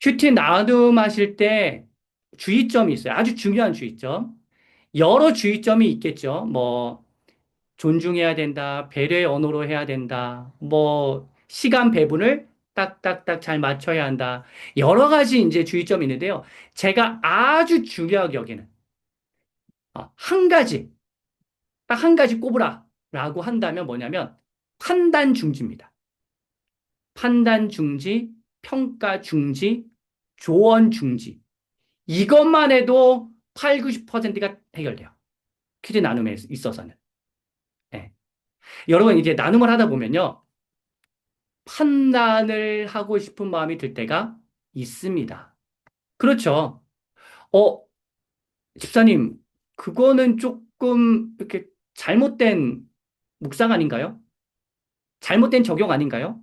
큐티 나눔하실 때 주의점이 있어요. 아주 중요한 주의점. 여러 주의점이 있겠죠. 뭐, 존중해야 된다, 배려의 언어로 해야 된다, 뭐, 시간 배분을 딱딱딱 잘 맞춰야 한다. 여러 가지 이제 주의점이 있는데요. 제가 아주 중요하게 여기는, 한 가지, 딱 한 가지 꼽으라 라고 한다면 뭐냐면, 판단 중지입니다. 판단 중지, 평가 중지, 조언 중지. 이것만 해도 8, 90%가 해결돼요. 퀴즈 나눔에 있어서는. 예. 여러분, 이제 나눔을 하다 보면요. 판단을 하고 싶은 마음이 들 때가 있습니다. 그렇죠. 어, 집사님, 그거는 조금 이렇게 잘못된 묵상 아닌가요? 잘못된 적용 아닌가요?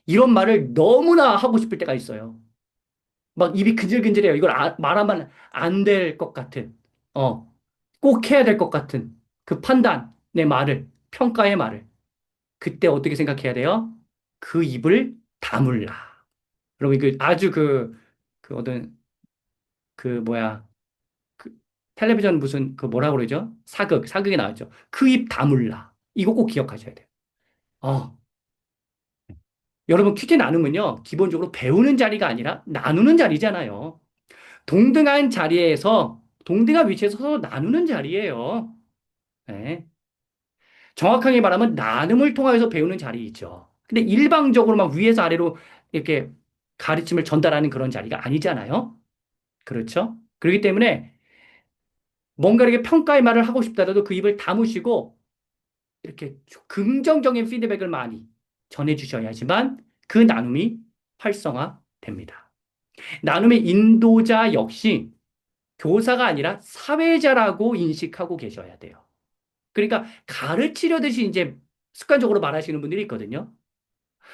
이런 말을 너무나 하고 싶을 때가 있어요. 막 입이 근질근질해요. 이걸 말하면 안 될 것 같은, 어, 꼭 해야 될 것 같은 그 판단, 내 말을, 평가의 말을. 그때 어떻게 생각해야 돼요? 그 입을 다물라. 여러분, 아주 그 어떤, 그 뭐야, 그 텔레비전 무슨, 그 뭐라 그러죠? 사극에 나왔죠. 그 입 다물라. 이거 꼭 기억하셔야 돼요. 어. 여러분, 퀴즈 나눔은요, 기본적으로 배우는 자리가 아니라 나누는 자리잖아요. 동등한 자리에서, 동등한 위치에서 서로 나누는 자리예요. 네. 정확하게 말하면 나눔을 통해서 배우는 자리이죠. 근데 일방적으로 막 위에서 아래로 이렇게 가르침을 전달하는 그런 자리가 아니잖아요. 그렇죠? 그렇기 때문에 뭔가 이렇게 평가의 말을 하고 싶다라도 그 입을 다무시고 이렇게 긍정적인 피드백을 많이 전해주셔야지만 그 나눔이 활성화됩니다. 나눔의 인도자 역시 교사가 아니라 사회자라고 인식하고 계셔야 돼요. 그러니까 가르치려듯이 이제 습관적으로 말하시는 분들이 있거든요.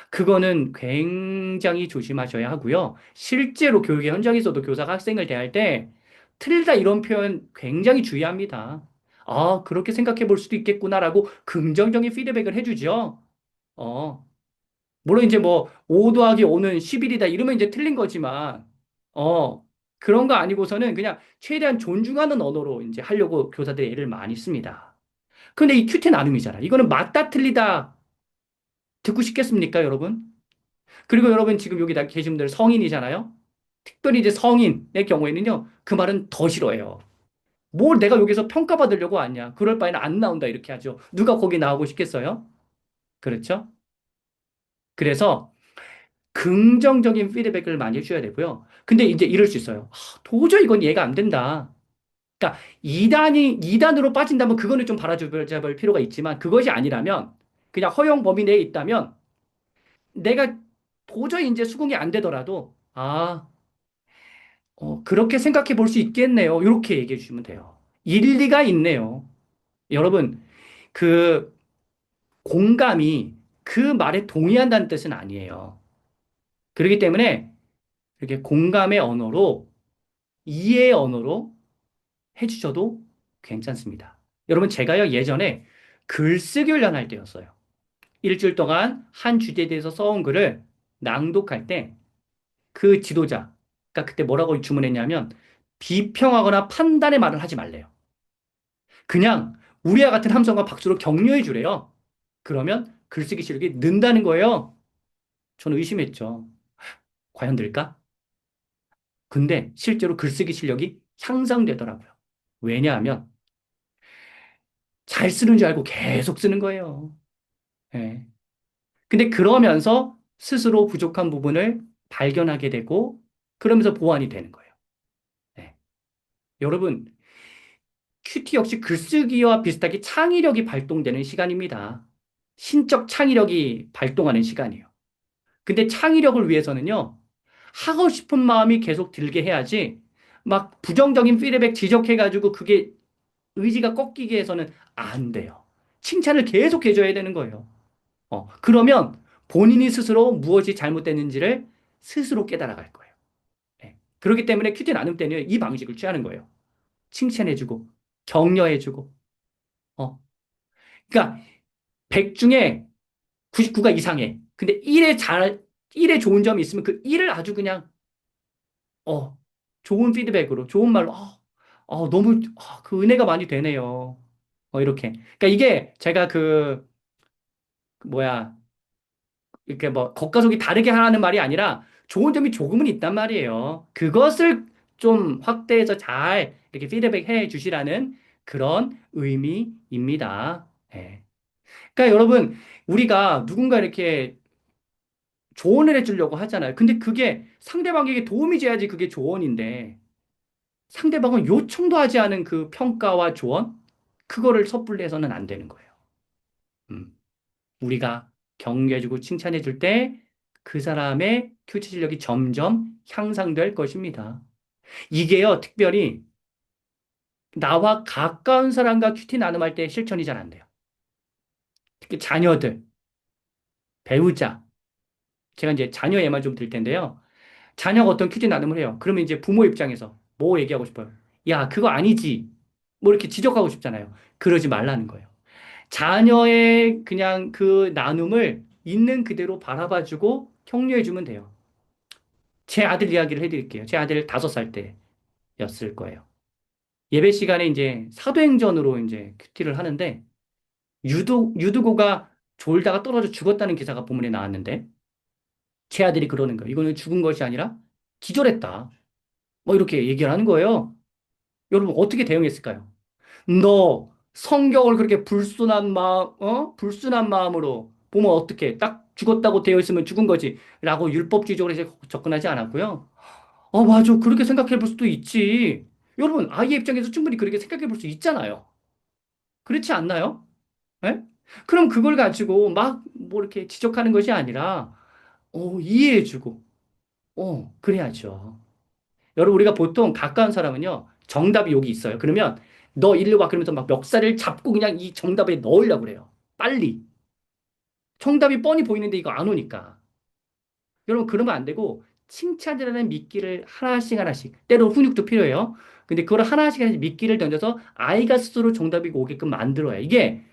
그거는 굉장히 조심하셔야 하고요. 실제로 교육의 현장에서도 교사가 학생을 대할 때 틀리다 이런 표현 굉장히 주의합니다. 아, 그렇게 생각해 볼 수도 있겠구나라고 긍정적인 피드백을 해주죠. 어, 물론 이제 뭐 5 더하기 5는 11이다 이러면 이제 틀린 거지만, 어, 그런 거 아니고서는 그냥 최대한 존중하는 언어로 이제 하려고 교사들이 애를 많이 씁니다. 근데 이 큐티 나눔이잖아. 이거는 맞다 틀리다 듣고 싶겠습니까, 여러분? 그리고 여러분 지금 여기 계신 분들 성인이잖아요. 특별히 이제 성인의 경우에는요, 그 말은 더 싫어해요. 뭘 내가 여기서 평가받으려고 왔냐? 그럴 바에는 안 나온다 이렇게 하죠. 누가 거기 나오고 싶겠어요? 그렇죠? 그래서 긍정적인 피드백을 많이 해줘야 되고요. 근데 이제 이럴 수 있어요. 도저히 이건 이해가 안 된다. 그러니까 2단으로 빠진다면 그거는 좀 바라볼 필요가 있지만 그것이 아니라면 그냥 허용 범위 내에 있다면 내가 도저히 이제 수긍이 안 되더라도 그렇게 생각해 볼 수 있겠네요. 이렇게 얘기해 주시면 돼요. 일리가 있네요. 여러분, 그 공감이 그 말에 동의한다는 뜻은 아니에요. 그렇기 때문에 이렇게 공감의 언어로, 이해의 언어로 해주셔도 괜찮습니다. 여러분, 제가요, 예전에 글쓰기 훈련할 때였어요. 일주일 동안 한 주제에 대해서 써온 글을 낭독할 때 그 지도자, 그러니까 그때 뭐라고 주문했냐면 비평하거나 판단의 말을 하지 말래요. 그냥 우리와 같은 함성과 박수로 격려해 주래요. 그러면 글쓰기 실력이 는다는 거예요. 저는 의심했죠. 과연 늘까? 근데 실제로 글쓰기 실력이 향상되더라고요. 왜냐하면 잘 쓰는 줄 알고 계속 쓰는 거예요. 예. 근데 그러면서 스스로 부족한 부분을 발견하게 되고 그러면서 보완이 되는 거예요. 예. 여러분, 큐티 역시 글쓰기와 비슷하게 창의력이 발동되는 시간입니다. 신적 창의력이 발동하는 시간이에요. 근데 창의력을 위해서는요, 하고 싶은 마음이 계속 들게 해야지, 막 부정적인 피드백 지적해가지고 그게 의지가 꺾이게 해서는 안 돼요. 칭찬을 계속 해줘야 되는 거예요. 그러면 본인이 스스로 무엇이 잘못됐는지를 스스로 깨달아갈 거예요. 예. 그렇기 때문에 큐티 나눔 때는 이 방식을 취하는 거예요. 칭찬해주고, 격려해주고, 어. 그러니까 100 중에 99가 이상해. 근데 1에 좋은 점이 있으면 그 1을 아주 그냥 어, 좋은 피드백으로, 좋은 말로, 너무, 그 은혜가 많이 되네요. 이렇게. 그러니까 이게 제가 그 뭐야, 이렇게 뭐, 겉과 속이 다르게 하라는 말이 아니라 좋은 점이 조금은 있단 말이에요. 그것을 좀 확대해서 잘 이렇게 피드백 해 주시라는 그런 의미입니다. 예. 그러니까 여러분, 우리가 누군가 이렇게 조언을 해주려고 하잖아요. 근데 그게 상대방에게 도움이 돼야지 그게 조언인데, 상대방은 요청도 하지 않은 그 평가와 조언? 그거를 섣불리 해서는 안 되는 거예요. 음. 우리가 격려해주고 칭찬해줄 때 그 사람의 큐티 실력이 점점 향상될 것입니다. 이게요, 특별히 나와 가까운 사람과 큐티 나눔할 때 실천이 잘 안 돼요. 특히 자녀들, 배우자. 제가 이제 자녀 예만 좀 들 텐데요. 자녀가 어떤 큐티 나눔을 해요. 그러면 이제 부모 입장에서 뭐 얘기하고 싶어요? 야, 그거 아니지. 뭐 이렇게 지적하고 싶잖아요. 그러지 말라는 거예요. 자녀의 그냥 그 나눔을 있는 그대로 바라봐주고 격려해주면 돼요. 제 아들 이야기를 해드릴게요. 제 아들 5살 때였을 거예요. 예배 시간에 이제 사도행전으로 이제 큐티를 하는데 유두고가 졸다가 떨어져 죽었다는 기사가 본문에 나왔는데 제 아들이 그러는 거예요. 이거는 죽은 것이 아니라 기절했다. 뭐 이렇게 얘기를 하는 거예요. 여러분 어떻게 대응했을까요? 너 성경을 그렇게 불순한 마음으로 보면 어떻게 딱 죽었다고 되어 있으면 죽은 거지 라고 율법주의적으로 이제 접근하지 않았고요. 맞아. 그렇게 생각해 볼 수도 있지. 여러분, 아이의 입장에서 충분히 그렇게 생각해 볼 수 있잖아요. 그렇지 않나요? 예? 그럼 그걸 가지고 막 뭐 이렇게 지적하는 것이 아니라, 이해해주고, 그래야죠. 여러분, 우리가 보통 가까운 사람은요, 정답이 여기 있어요. 그러면 너 일로 와. 그러면서 막 멱살을 잡고 그냥 이 정답에 넣으려고 그래요. 빨리. 정답이 뻔히 보이는데 이거 안 오니까. 여러분, 그러면 안 되고, 칭찬이라는 미끼를 하나씩 하나씩, 때로 훈육도 필요해요. 근데 그걸 하나씩 하나씩 미끼를 던져서 아이가 스스로 정답이 오게끔 만들어요. 이게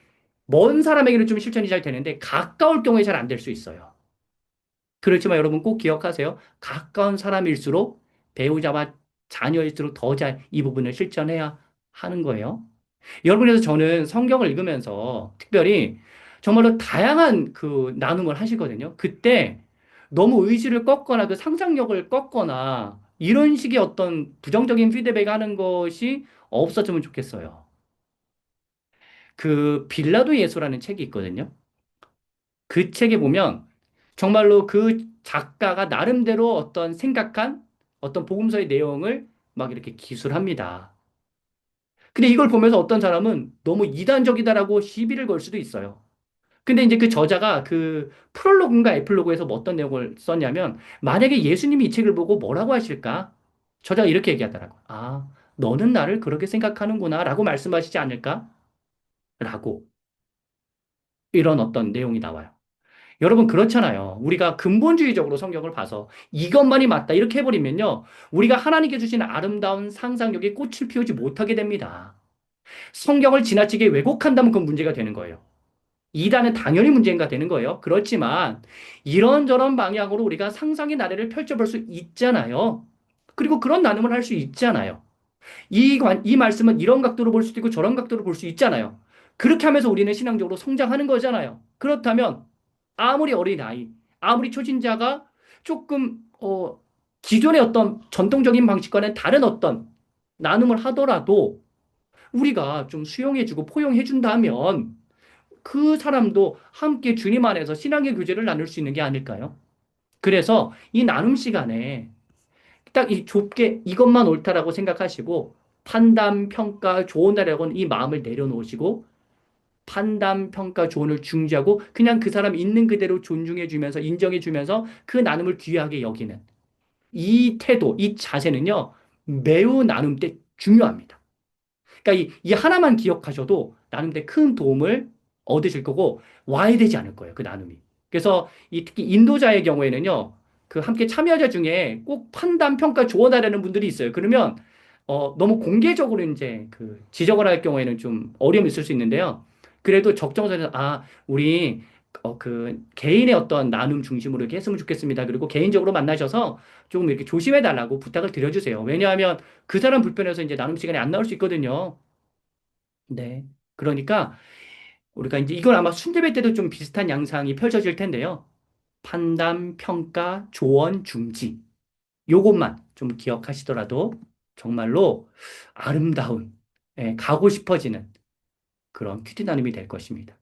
먼 사람에게는 좀 실천이 잘 되는데, 가까울 경우에 잘 안 될 수 있어요. 그렇지만 여러분 꼭 기억하세요. 가까운 사람일수록 배우자와 자녀일수록 더 잘 이 부분을 실천해야 하는 거예요. 여러분, 그래서 저는 성경을 읽으면서 특별히 정말로 다양한 그 나눔을 하시거든요. 그때 너무 의지를 꺾거나 그 상상력을 꺾거나 이런 식의 어떤 부정적인 피드백 하는 것이 없었으면 좋겠어요. 그 빌라도 예수라는 책이 있거든요. 그 책에 보면 정말로 그 작가가 나름대로 어떤 생각한 어떤 복음서의 내용을 막 이렇게 기술합니다. 근데 이걸 보면서 어떤 사람은 너무 이단적이다라고 시비를 걸 수도 있어요. 근데 이제 그 저자가 그 프롤로그인가 에필로그에서 뭐 어떤 내용을 썼냐면 만약에 예수님이 이 책을 보고 뭐라고 하실까? 저자가 이렇게 얘기하더라고. 아, 너는 나를 그렇게 생각하는구나 라고 말씀하시지 않을까? 라고 이런 어떤 내용이 나와요. 여러분 그렇잖아요. 우리가 근본주의적으로 성경을 봐서 이것만이 맞다 이렇게 해버리면요. 우리가 하나님께 주신 아름다운 상상력에 꽃을 피우지 못하게 됩니다. 성경을 지나치게 왜곡한다면 그건 문제가 되는 거예요. 이단은 당연히 문제가 되는 거예요. 그렇지만 이런저런 방향으로 우리가 상상의 나래를 펼쳐볼 수 있잖아요. 그리고 그런 나눔을 할 수 있잖아요. 이 말씀은 이런 각도로 볼 수도 있고 저런 각도로 볼 수 있잖아요. 그렇게 하면서 우리는 신앙적으로 성장하는 거잖아요. 그렇다면 아무리 어린아이, 아무리 초신자가 조금 기존의 어떤 전통적인 방식과는 다른 어떤 나눔을 하더라도 우리가 좀 수용해주고 포용해준다면 그 사람도 함께 주님 안에서 신앙의 교제를 나눌 수 있는 게 아닐까요? 그래서 이 나눔 시간에 딱 이 좁게 이것만 옳다라고 생각하시고 판단, 평가, 조언하려고는 이 마음을 내려놓으시고 판단, 평가, 조언을 중지하고 그냥 그 사람 있는 그대로 존중해주면서 인정해주면서 그 나눔을 귀하게 여기는 이 태도, 이 자세는요, 매우 나눔 때 중요합니다. 그러니까 이 하나만 기억하셔도 나눔 때 큰 도움을 얻으실 거고 와야 되지 않을 거예요. 그 나눔이. 그래서 특히 인도자의 경우에는요. 그 함께 참여자 중에 꼭 판단, 평가, 조언하려는 분들이 있어요. 그러면 너무 공개적으로 이제 그 지적을 할 경우에는 좀 어려움이 있을 수 있는데요. 그래도 적정선에서 우리 그 개인의 어떤 나눔 중심으로 이렇게 했으면 좋겠습니다. 그리고 개인적으로 만나셔서 조금 이렇게 조심해 달라고 부탁을 드려주세요. 왜냐하면 그 사람 불편해서 이제 나눔 시간에 안 나올 수 있거든요. 네. 그러니까 우리가 이제 이건 아마 순례배 때도 좀 비슷한 양상이 펼쳐질 텐데요. 판단, 평가, 조언, 중지. 요것만 좀 기억하시더라도 정말로 아름다운, 예, 가고 싶어지는 그런 큐티 나눔이 될 것입니다.